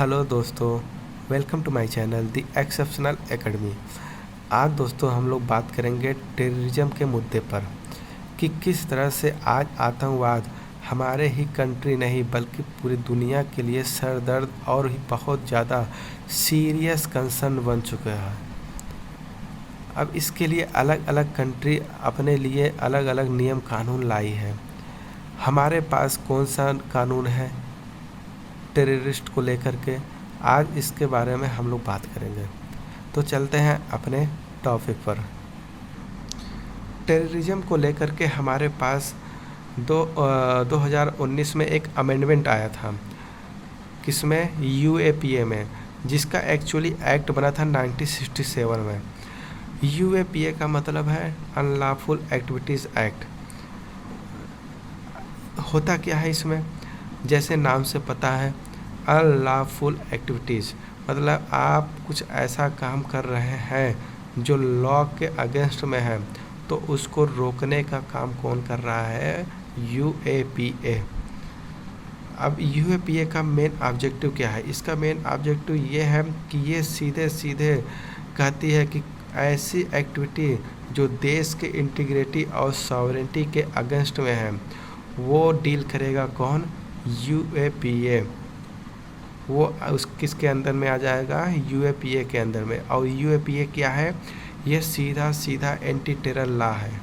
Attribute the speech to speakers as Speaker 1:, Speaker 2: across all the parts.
Speaker 1: Hello दोस्तों, welcome to my channel the exceptional academy. आज दोस्तों हम लोग बात करेंगे टेररिज्म के मुद्दे पर कि किस तरह से आज आतंकवाद हमारे ही कंट्री नहीं बल्कि पूरी दुनिया के लिए सर दर्द और ही बहुत ज़्यादा सीरियस कंसर्न बन चुका है। अब इसके लिए अलग अलग कंट्री अपने लिए अलग अलग नियम कानून लाई है। हमारे पास कौन सा कानून है टेररिस्ट को लेकर के, आज इसके बारे में हम लोग बात करेंगे। तो चलते हैं अपने टॉपिक पर। टेररिज्म को लेकर के हमारे पास 2019 में एक अमेंडमेंट आया था, किसमें, यूएपीए में, जिसका एक्चुअली एक्ट बना था 1967 में। यूएपीए का मतलब है अनलॉफुल एक्टिविटीज़ एक्ट। होता क्या है इसमें, जैसे नाम से पता है, अनलॉफुल एक्टिविटीज़ मतलब आप कुछ ऐसा काम कर रहे हैं जो लॉ के अगेंस्ट में है, तो उसको रोकने का काम कौन कर रहा है, यूएपीए। अब यूएपीए का मेन ऑब्जेक्टिव क्या है, इसका मेन ऑब्जेक्टिव ये है कि ये सीधे सीधे कहती है कि ऐसी एक्टिविटी जो देश के इंटीग्रिटी और सॉवरेंटी के अगेंस्ट में है वो डील करेगा कौन, यूएपीए। वो उस किसके अंदर में आ जाएगा, यूएपीए के अंदर में। और यूएपीए क्या है, ये सीधा सीधा एंटी टेरर लॉ है।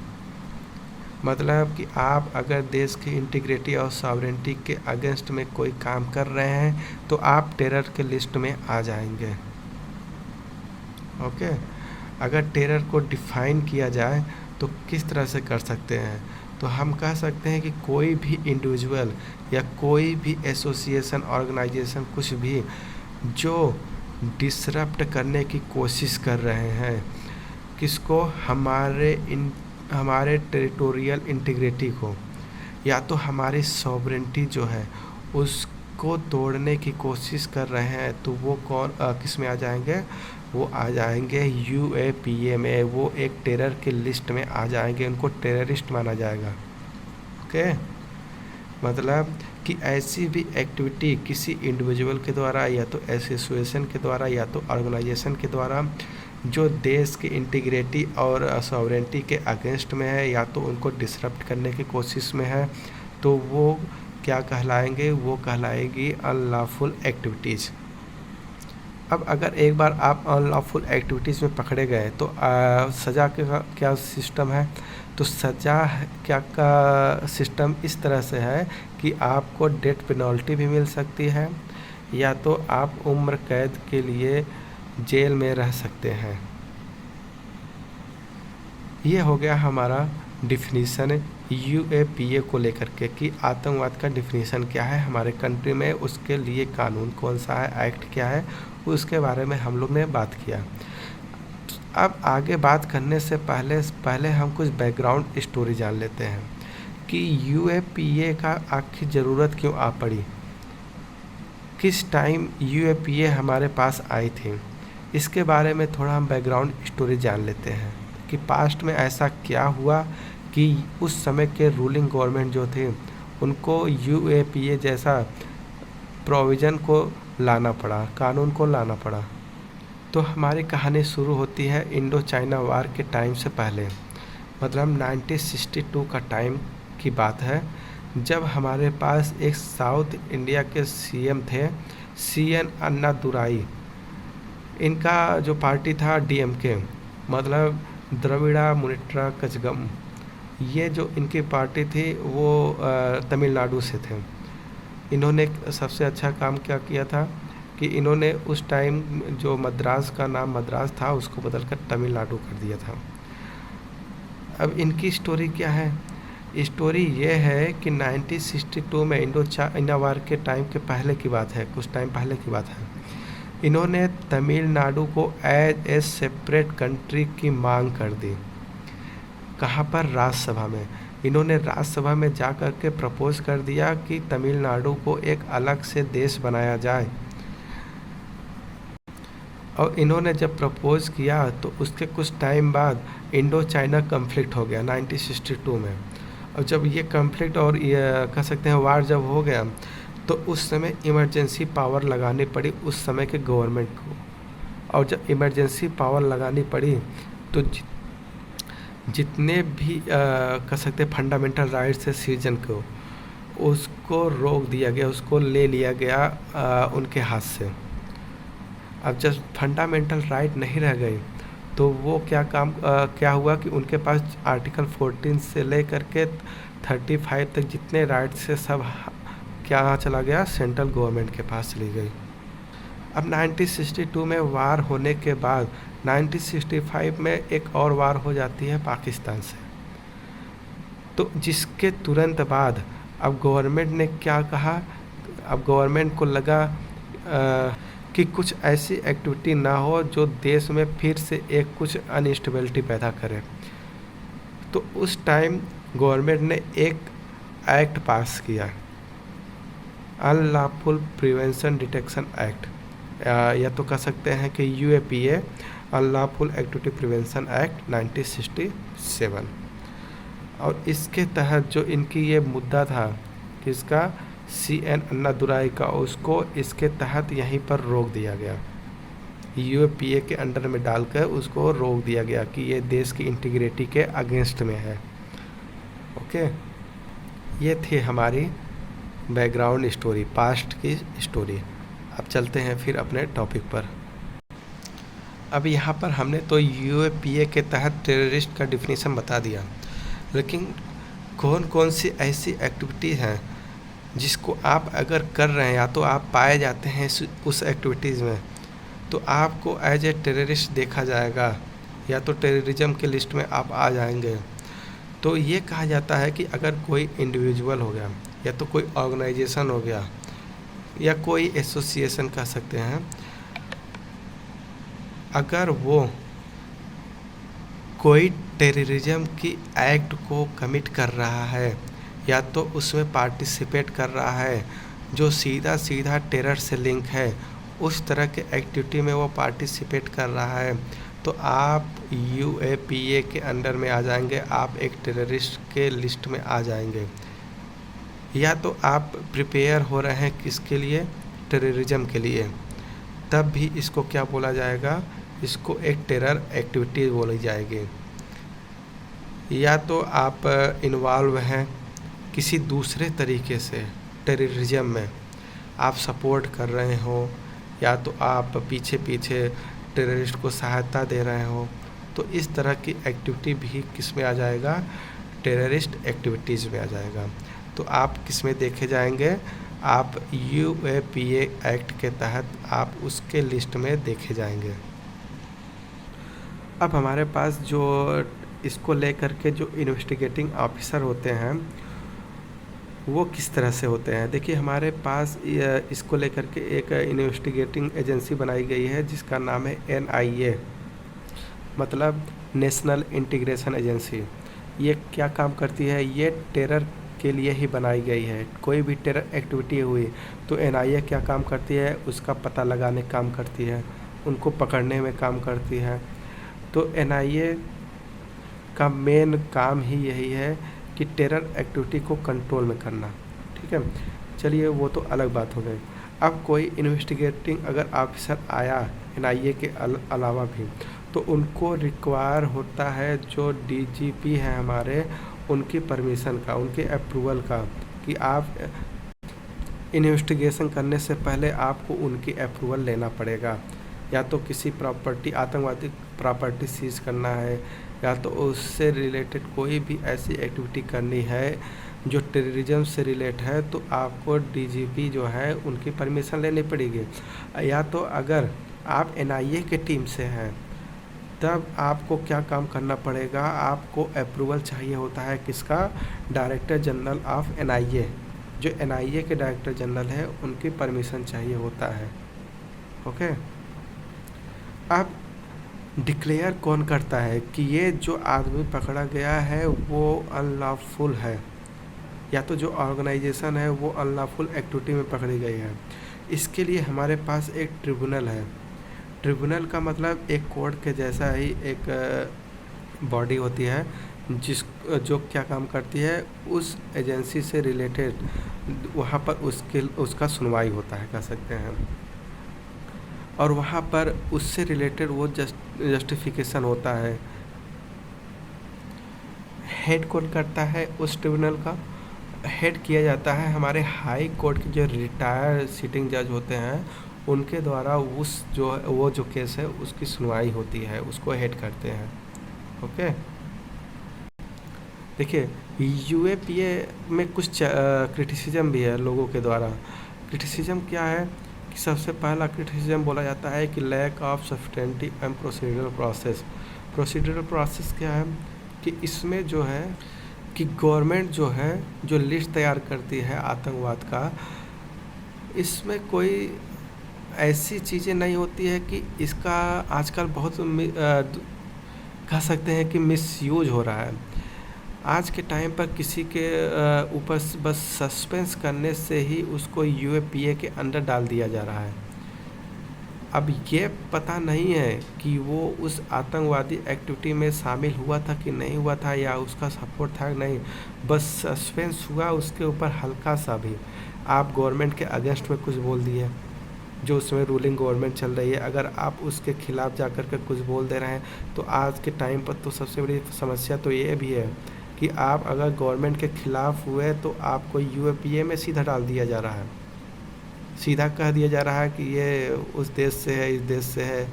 Speaker 1: मतलब कि आप अगर देश की इंटीग्रिटी और सॉवरेंटी के अगेंस्ट में कोई काम कर रहे हैं तो आप टेरर के लिस्ट में आ जाएंगे। ओके, अगर टेरर को डिफाइन किया जाए तो किस तरह से कर सकते हैं, तो हम कह सकते हैं कि कोई भी इंडिविजुअल या कोई भी एसोसिएशन, ऑर्गेनाइजेशन, कुछ भी जो डिसरप्ट करने की कोशिश कर रहे हैं किसको, हमारे टेरिटोरियल इंटीग्रिटी को, या तो हमारी सॉवरेंटी जो है उसको तोड़ने की कोशिश कर रहे हैं, तो वो कौन किस में आ जाएंगे, वो आ जाएंगे यूएपीए में। वो एक टेरर के लिस्ट में आ जाएंगे, उनको टेररिस्ट माना जाएगा। ओके, मतलब कि ऐसी भी एक्टिविटी किसी इंडिविजुअल के द्वारा या तो एसोसिएशन के द्वारा या तो ऑर्गेनाइजेशन के द्वारा जो देश की इंटीग्रिटी और सॉवरेंटी के अगेंस्ट में है या तो उनको डिसरप्ट करने की कोशिश में है, तो वो क्या कहलाएंगे, वो कहलाएगी अनलॉफुल एक्टिविटीज़। अब अगर एक बार आप अनलॉफुल एक्टिविटीज़ में पकड़े गए तो सज़ा का क्या सिस्टम है, तो सज़ा क्या का सिस्टम इस तरह से है कि आपको डेथ पेनल्टी भी मिल सकती है या तो आप उम्र कैद के लिए जेल में रह सकते हैं। ये हो गया हमारा डिफिनीसन यूएपीए को लेकर के कि आतंकवाद का डिफिनीसन क्या है हमारे कंट्री में, उसके लिए कानून कौन सा है, एक्ट क्या है, उसके बारे में हम लोग ने बात किया। अब आगे बात करने से पहले हम कुछ बैकग्राउंड स्टोरी जान लेते हैं कि यूएपीए का आखिर ज़रूरत क्यों आ पड़ी, किस टाइम यूएपीए हमारे पास आई थी। इसके बारे में थोड़ा हम बैकग्राउंड स्टोरी जान लेते हैं कि पास्ट में ऐसा क्या हुआ कि उस समय के रूलिंग गवर्नमेंट जो थे उनको यूएपीए जैसा प्रोविज़न को लाना पड़ा, कानून को लाना पड़ा। तो हमारी कहानी शुरू होती है इंडो चाइना वार के टाइम से पहले, मतलब 1962 का टाइम की बात है, जब हमारे पास एक साउथ इंडिया के सीएम थे, सीएन अन्नादुराई। इनका जो पार्टी था डीएमके, मतलब द्रविड़ा मुनेट्रा कचगम। ये जो इनकी पार्टी थी वो तमिलनाडु से थे। इन्होंने सबसे अच्छा काम क्या किया था कि इन्होंने उस टाइम जो मद्रास का नाम मद्रास था उसको बदलकर तमिलनाडु कर दिया था। अब इनकी स्टोरी क्या है, स्टोरी ये है कि 1962 में इंडो चाइना वार के टाइम के पहले की बात है, कुछ टाइम पहले की बात है। इन्होंने तमिलनाडु को एज ए सेपरेट कंट्री की मांग कर दी। कहाँ पर, राज्यसभा में। इन्होंने राज्यसभा में जा कर के प्रपोज कर दिया कि तमिलनाडु को एक अलग से देश बनाया जाए। और इन्होंने जब प्रपोज किया तो उसके कुछ टाइम बाद इंडो चाइना कन्फ्लिक्ट हो गया 1962 में। और जब ये कन्फ्लिक्ट और ये कह सकते हैं वार जब हो गया तो उस समय इमरजेंसी पावर लगानी पड़ी उस समय के गवर्नमेंट को। और जब इमरजेंसी पावर लगानी पड़ी तो जितने भी कह सकते फंडामेंटल राइट्स है सिटीजन को, उसको रोक दिया गया, उसको ले लिया गया उनके हाथ से। अब जब फंडामेंटल राइट नहीं रह गए तो वो क्या हुआ कि उनके पास आर्टिकल 14 से लेकर के 35 तक जितने राइट्स से सब क्या चला गया, सेंट्रल गवर्नमेंट के पास चली गई। अब 1962 में वार होने के बाद 1965 में एक और वार हो जाती है पाकिस्तान से। तो जिसके तुरंत बाद अब गवर्नमेंट ने क्या कहा, अब गवर्नमेंट को लगा कि कुछ ऐसी एक्टिविटी ना हो जो देश में फिर से एक कुछ अनस्टेबिलिटी पैदा करे। तो उस टाइम गवर्नमेंट ने एक एक्ट पास किया, अनलॉफुल प्रिवेंशन डिटेक्शन एक्ट, या तो कह सकते हैं कि UAPA, unlawful activity prevention act 1967। और इसके तहत जो इनकी ये मुद्दा था किसका, CN अन्नादुराई का, उसको इसके तहत यहीं पर रोक दिया गया। UAPA के अंडर में डालकर उसको रोक दिया गया कि ये देश की इंटीग्रिटी के अगेंस्ट में है। ओके, ये थी हमारी बैकग्राउंड स्टोरी, पास्ट की स्टोरी। अब चलते हैं फिर अपने टॉपिक पर। अब यहाँ पर हमने तो UAPA के तहत टेररिस्ट का डिफिनीशन बता दिया, लेकिन कौन कौन सी ऐसी एक्टिविटी हैं जिसको आप अगर कर रहे हैं या तो आप पाए जाते हैं उस एक्टिविटीज़ में, तो आपको एज ए टेररिस्ट देखा जाएगा या तो टेररिज्म के लिस्ट में आप आ जाएंगे। तो ये कहा जाता है कि अगर कोई इंडिविजुअल हो गया या तो कोई ऑर्गेनाइजेशन हो गया या कोई एसोसिएशन कह सकते हैं, अगर वो कोई टेररिज्म की एक्ट को कमिट कर रहा है या तो उसमें पार्टिसिपेट कर रहा है जो सीधा सीधा टेरर से लिंक है, उस तरह के एक्टिविटी में वो पार्टिसिपेट कर रहा है, तो आप UAPA के अंडर में आ जाएंगे, आप एक टेररिस्ट के लिस्ट में आ जाएंगे। या तो आप प्रिपेयर हो रहे हैं किसके लिए, टेररिज्म के लिए, तब भी इसको क्या बोला जाएगा, इसको एक टेरर एक्टिविटी बोली जाएगी। या तो आप इन्वॉल्व हैं किसी दूसरे तरीके से टेररिज्म में, आप सपोर्ट कर रहे हो या तो आप पीछे पीछे टेररिस्ट को सहायता दे रहे हो, तो इस तरह की एक्टिविटी भी किस में आ जाएगा, टेररिस्ट एक्टिविटीज़ में आ जाएगा। तो आप किस में देखे जाएंगे, आप UAPA एक्ट के तहत आप उसके लिस्ट में देखे जाएंगे। अब हमारे पास जो इसको लेकर के जो इन्वेस्टिगेटिंग ऑफिसर होते हैं वो किस तरह से होते हैं। देखिए, हमारे पास इसको लेकर के एक इन्वेस्टिगेटिंग एजेंसी बनाई गई है जिसका नाम है NIA, मतलब नेशनल इंटीग्रेशन एजेंसी। ये क्या काम करती है, ये टेरर के लिए ही बनाई गई है। कोई भी टेरर एक्टिविटी हुई तो NIA क्या काम करती है, उसका पता लगाने काम करती है, उनको पकड़ने में काम करती है। तो NIA का मेन काम ही यही है कि टेरर एक्टिविटी को कंट्रोल में करना। ठीक है, चलिए वो तो अलग बात हो गई। अब कोई इन्वेस्टिगेटिंग अगर ऑफिसर आया NIA के अलावा भी, तो उनको रिक्वायर होता है जो DGP है हमारे, उनकी परमिशन का, उनके अप्रूवल का, कि आप इन्वेस्टिगेशन करने से पहले आपको उनकी अप्रूवल लेना पड़ेगा। या तो किसी प्रॉपर्टी, आतंकवादी प्रॉपर्टी सीज करना है, या तो उससे रिलेटेड कोई भी ऐसी एक्टिविटी करनी है जो टेररिज्म से रिलेट है, तो आपको DGP जो है उनकी परमिशन लेनी पड़ेगी। या तो अगर आप NIA के टीम से हैं तब आपको क्या काम करना पड़ेगा, आपको अप्रूवल चाहिए होता है किसका, डायरेक्टर जनरल ऑफ NIA। जो NIA के डायरेक्टर जनरल है उनकी परमिशन चाहिए होता है। ओके, अब डिक्लेयर कौन करता है कि ये जो आदमी पकड़ा गया है वो अनलॉफुल है, या तो जो ऑर्गेनाइजेशन है वो अनलॉफुल एक्टिविटी में पकड़ी गई है। इसके लिए हमारे पास एक ट्रिब्यूनल है। ट्रिब्यूनल का मतलब एक कोर्ट के जैसा ही एक बॉडी होती है जो क्या काम करती है, उस एजेंसी से रिलेटेड वहाँ पर उसका सुनवाई होता है, कह सकते हैं। और वहाँ पर उससे रिलेटेड वो जस्टिफिकेशन होता है। हेड कौन करता है उस ट्रिब्यूनल का? हेड किया जाता है हमारे हाई कोर्ट के जो रिटायर्ड सिटिंग जज होते हैं, उनके द्वारा वो जो केस है उसकी सुनवाई होती है, उसको हेड करते हैं। ओके, देखिए यूएपीए में कुछ क्रिटिसिज्म भी है लोगों के द्वारा। क्रिटिसिज्म क्या है कि सबसे पहला क्रिटिसिज्म बोला जाता है कि lack of substantive and procedural process. Procedural process क्या है कि इसमें जो है कि गवर्नमेंट जो है जो लिस्ट तैयार करती है आतंकवाद का, इसमें कोई ऐसी चीज़ें नहीं होती है कि इसका आजकल बहुत कह सकते हैं कि मिसयूज हो रहा है। आज के टाइम पर किसी के ऊपर बस सस्पेंस करने से ही उसको यूएपीए के अंदर डाल दिया जा रहा है। अब ये पता नहीं है कि वो उस आतंकवादी एक्टिविटी में शामिल हुआ था कि नहीं हुआ था, या उसका सपोर्ट था कि नहीं, बस सस्पेंस हुआ उसके ऊपर हल्का सा भी। आप गवर्नमेंट के अगेंस्ट में कुछ बोल दिए, जो उसमें रूलिंग गवर्नमेंट चल रही है, अगर आप उसके खिलाफ जाकर के कुछ बोल दे रहे हैं, तो आज के टाइम पर तो सबसे बड़ी समस्या तो ये भी है कि आप अगर गवर्नमेंट के खिलाफ हुए तो आपको यूएपीए में सीधा डाल दिया जा रहा है। सीधा कह दिया जा रहा है कि ये उस देश से है, इस देश से है,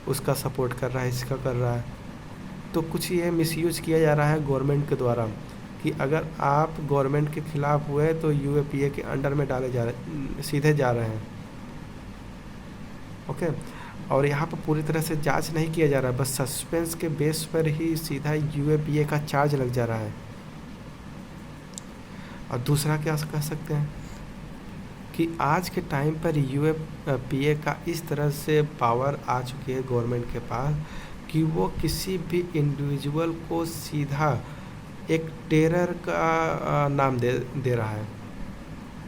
Speaker 1: उसका सपोर्ट कर रहा है, इसका कर रहा है। तो कुछ ये मिसयूज किया जा रहा है गवर्नमेंट के द्वारा कि अगर आप गवर्नमेंट के खिलाफ हुए तो यूएपीए के अंडर में डाले जा रहे, सीधे जा रहे हैं। ओके, और यहाँ पर पूरी तरह से जांच नहीं किया जा रहा है, बस सस्पेंस के बेस पर ही सीधा यूएपीए का चार्ज लग जा रहा है। और दूसरा क्या कह सकते हैं कि आज के टाइम पर यूएपीए का इस तरह से पावर आ चुकी है गवर्नमेंट के पास कि वो किसी भी इंडिविजुअल को सीधा एक टेरर का नाम दे रहा है।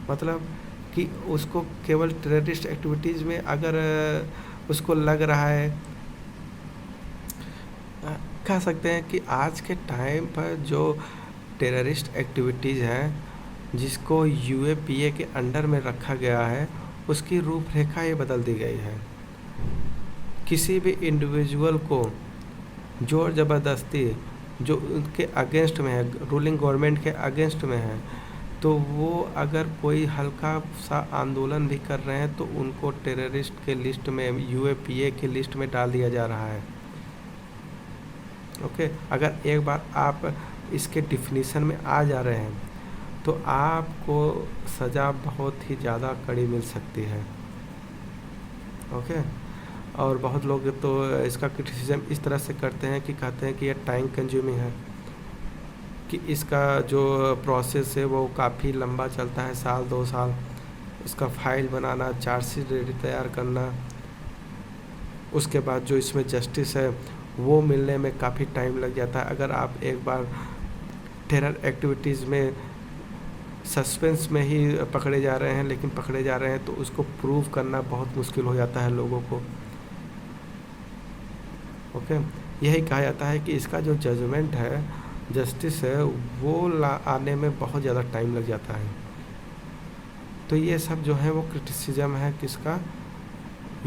Speaker 1: मतलब कि उसको केवल टेररिस्ट एक्टिविटीज़ में अगर उसको लग रहा है, कह सकते हैं कि आज के टाइम पर जो टेररिस्ट एक्टिविटीज़ हैं जिसको यूएपीए के अंडर में रखा गया है, उसकी रूपरेखा ये बदल दी गई है। किसी भी इंडिविजुअल को ज़ोर ज़बरदस्ती जो उनके अगेंस्ट में है, रूलिंग गवर्नमेंट के अगेंस्ट में है, तो वो अगर कोई हल्का सा आंदोलन भी कर रहे हैं तो उनको टेररिस्ट के लिस्ट में, यूएपीए के लिस्ट में डाल दिया जा रहा है। ओके, अगर एक बार आप इसके डिफिनीशन में आ जा रहे हैं तो आपको सज़ा बहुत ही ज़्यादा कड़ी मिल सकती है। ओके, और बहुत लोग तो इसका क्रिटिसिज्म इस तरह से करते हैं कि कहते हैं कि ये टाइम कंज्यूमिंग है, कि इसका जो प्रोसेस है वो काफ़ी लंबा चलता है, साल 2 साल इसका फाइल बनाना, चार्जशीट रेडी तैयार करना, उसके बाद जो इसमें जस्टिस है वो मिलने में काफ़ी टाइम लग जाता है। अगर आप एक बार टेरर एक्टिविटीज़ में सस्पेंस में ही पकड़े जा रहे हैं, लेकिन पकड़े जा रहे हैं तो उसको प्रूव करना बहुत मुश्किल हो जाता है लोगों को। ओके, यही कहा जाता है कि इसका जो जजमेंट है, जस्टिस है, वो आने में बहुत ज़्यादा टाइम लग जाता है। तो ये सब जो है वो क्रिटिसिज्म है किसका?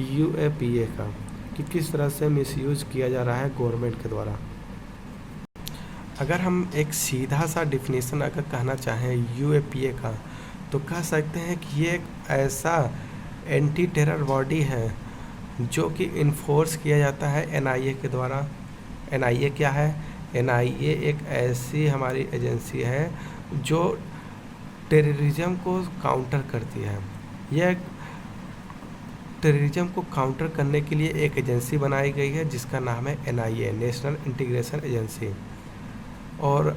Speaker 1: यूएपीए का, कि किस तरह से मिसयूज किया जा रहा है गवर्नमेंट के द्वारा। अगर हम एक सीधा सा डिफिनीशन अगर कहना चाहें यूएपीए का, तो कह सकते हैं कि ये एक ऐसा एंटी टेरर बॉडी है जो कि इन्फोर्स किया जाता है एनआईए के द्वारा। एनआईए क्या है? एनआईए एक ऐसी हमारी एजेंसी है जो टेररिज्म को काउंटर करती है। यह टेररिज्म को काउंटर करने के लिए एक एजेंसी बनाई गई है जिसका नाम है एनआईए, नेशनल इंटीग्रेशन एजेंसी। और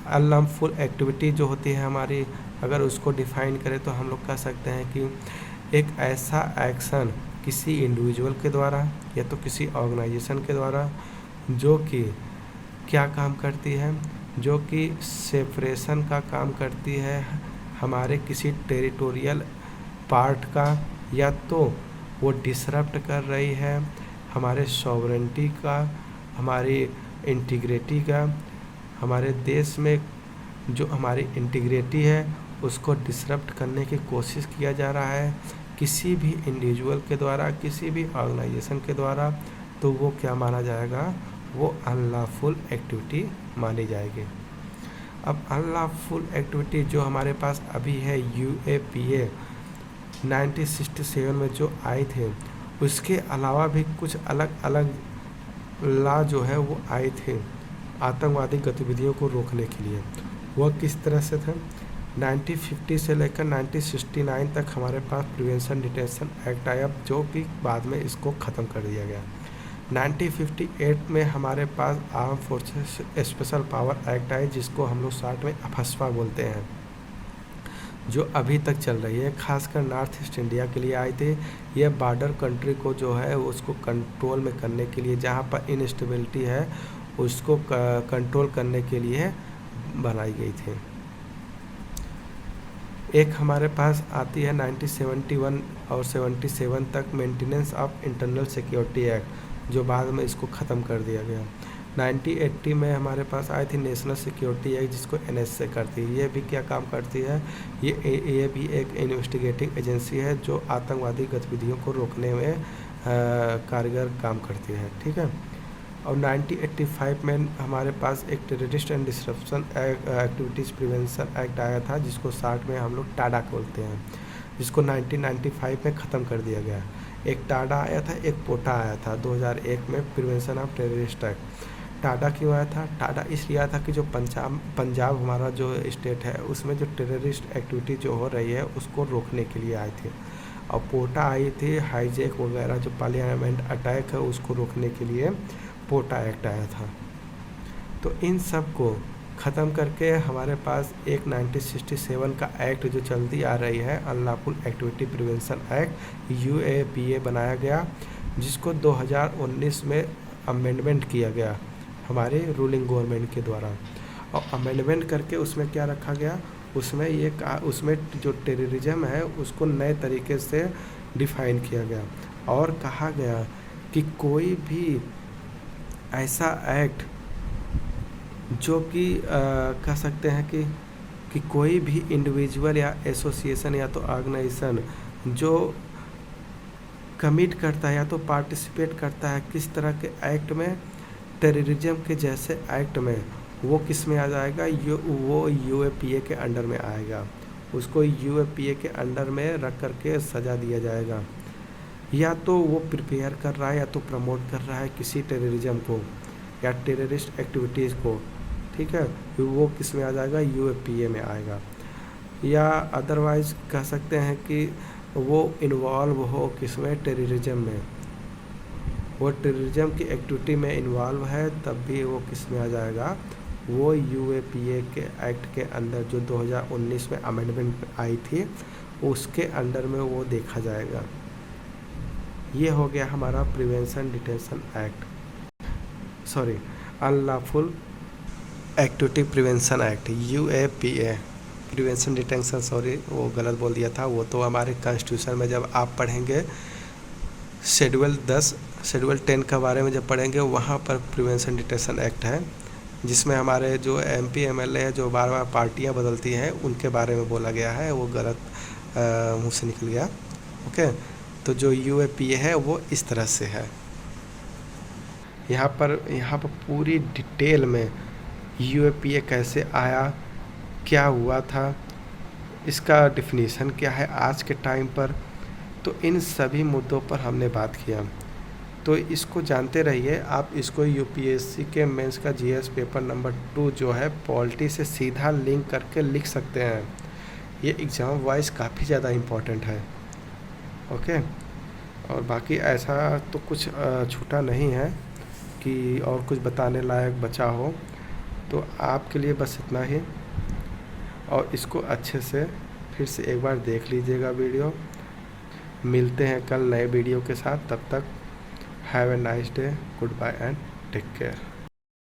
Speaker 1: अनलॉफुल एक्टिविटी जो होती है हमारी, अगर उसको डिफ़ाइन करें तो हम लोग कह सकते हैं कि एक ऐसा एक्शन किसी इंडिविजुअल के द्वारा या तो किसी ऑर्गेनाइजेशन के द्वारा जो कि क्या काम करती है, जो कि सेपरेशन का काम करती है हमारे किसी टेरिटोरियल पार्ट का, या तो वो डिसरप्ट कर रही है हमारे सॉवरेंटी का, हमारी इंटीग्रिटी का, हमारे देश में जो हमारी इंटीग्रिटी है उसको डिसरप्ट करने की कोशिश किया जा रहा है किसी भी इंडिविजुअल के द्वारा, किसी भी ऑर्गेनाइजेशन के द्वारा, तो वो क्या माना जाएगा, वो अनलॉफुल एक्टिविटी मानी जाएगी। अब अनलॉफुल एक्टिविटी जो हमारे पास अभी है UAPA 1967 में जो आए थे, उसके अलावा भी कुछ अलग अलग लॉ जो है वो आए थे आतंकवादी गतिविधियों को रोकने के लिए। वह किस तरह से थे, 1950 से लेकर 1969 तक हमारे पास प्रिवेंशन डिटेंशन एक्ट आया, जो कि बाद में इसको ख़त्म कर दिया गया। 1958 में हमारे पास arm forces special power act आए, जिसको हम लोग शॉर्ट में अफस्पा बोलते हैं, जो अभी तक चल रही है, खासकर नॉर्थ ईस्ट इंडिया के लिए आए थे। ये बॉर्डर कंट्री को जो है उसको कंट्रोल में करने के लिए, जहाँ पर इनस्टेबिलिटी है उसको कंट्रोल करने के लिए बनाई गई थी। एक हमारे पास आती है 1971 और 77 तक maintenance of internal security act, जो बाद में इसको ख़त्म कर दिया गया। 1980 में हमारे पास आई थी नेशनल सिक्योरिटी एक्ट, जिसको NSA करती है। ये भी क्या काम करती है, ये भी एक इन्वेस्टिगेटिव एजेंसी है जो आतंकवादी गतिविधियों को रोकने में कारगर काम करती है, ठीक है। और 1985 में हमारे पास एक terrorist and disruption activities prevention act आया था, जिसको शॉर्ट में हम लोग टाडा बोलते हैं, जिसको 1995 में ख़त्म कर दिया गया। एक टाडा आया था, एक पोटा आया था 2001 में, prevention of terrorist act. Tada क्यों आया था, टाडा इसलिए आया था कि जो पंजाब हमारा जो स्टेट है उसमें जो टेररिस्ट एक्टिविटी जो हो रही है उसको रोकने के लिए आए थे। और पोटा आई थी हाईजैक वगैरह जो पार्लियामेंट अटैक है उसको रोकने के लिए पोटा एक्ट आया था। तो इन सब को ख़त्म करके हमारे पास एक 1967 का एक्ट जो चलती आ रही है, unlawful activity prevention act UAPA बनाया गया, जिसको 2019 में अमेंडमेंट किया गया हमारे रूलिंग गवर्नमेंट के द्वारा। और अमेंडमेंट करके उसमें क्या रखा गया, उसमें जो टेररिज्म है उसको नए तरीके से डिफाइन किया गया और कहा गया कि कोई भी ऐसा एक्ट जो कि कह सकते हैं कि कोई भी इंडिविजुअल या एसोसिएशन या तो ऑर्गेनाइजेशन जो कमिट करता है या तो पार्टिसिपेट करता है किस तरह के एक्ट में, टेररिज्म के जैसे एक्ट में, वो किस में आ जाएगा, वो UAPA के अंडर में आएगा। उसको UAPA के अंडर में रख करके सज़ा दिया जाएगा। या तो वो प्रिपेयर कर रहा है या तो प्रमोट कर रहा है किसी टेररिज्म को या टेररिस्ट एक्टिविटीज़ को, ठीक है, वो किस में आ जाएगा, UAPA में आएगा। या अदरवाइज़ कह सकते हैं कि वो इन्वॉल्व हो किस में, टेररिज्म में, वो टेररिज्म की एक्टिविटी में इन्वॉल्व है, तब भी वो किस में आ जाएगा, वो UAPA के एक्ट के अंदर जो 2019 में अमेंडमेंट आई थी उसके अंडर में वो देखा जाएगा। ये हो गया हमारा prevention detention act, sorry unlawful activity prevention act UAPA, prevention detention, sorry वो गलत बोल दिया था। वो तो हमारे कॉन्स्टिट्यूशन में जब आप पढ़ेंगे शेड्यूल 10 के बारे में जब पढ़ेंगे, वहाँ पर प्रिवेंशन डिटेंशन एक्ट है, जिसमें हमारे जो MP MLA है जो बार बार पार्टियाँ बदलती हैं उनके बारे में बोला गया है, वो गलत मुँह से निकल गया। ओके, तो जो UAPA है वो इस तरह से है। यहाँ पर पूरी डिटेल में UAPA कैसे आया, क्या हुआ था, इसका डेफिनेशन क्या है आज के टाइम पर, तो इन सभी मुद्दों पर हमने बात किया। तो इसको जानते रहिए आप। इसको UPSC के मेंस का GS पेपर नंबर 2 जो है पॉलिटी से सीधा लिंक करके लिख सकते हैं। ये एग्ज़ाम वाइज काफ़ी ज़्यादा इम्पोर्टेंट है। ओके, और बाकी ऐसा तो कुछ छूटा नहीं है कि और कुछ बताने लायक बचा हो, तो आपके लिए बस इतना ही। और इसको अच्छे से फिर से एक बार देख लीजिएगा वीडियो। मिलते हैं कल नए वीडियो के साथ, तब तक have a nice day, goodbye and take care.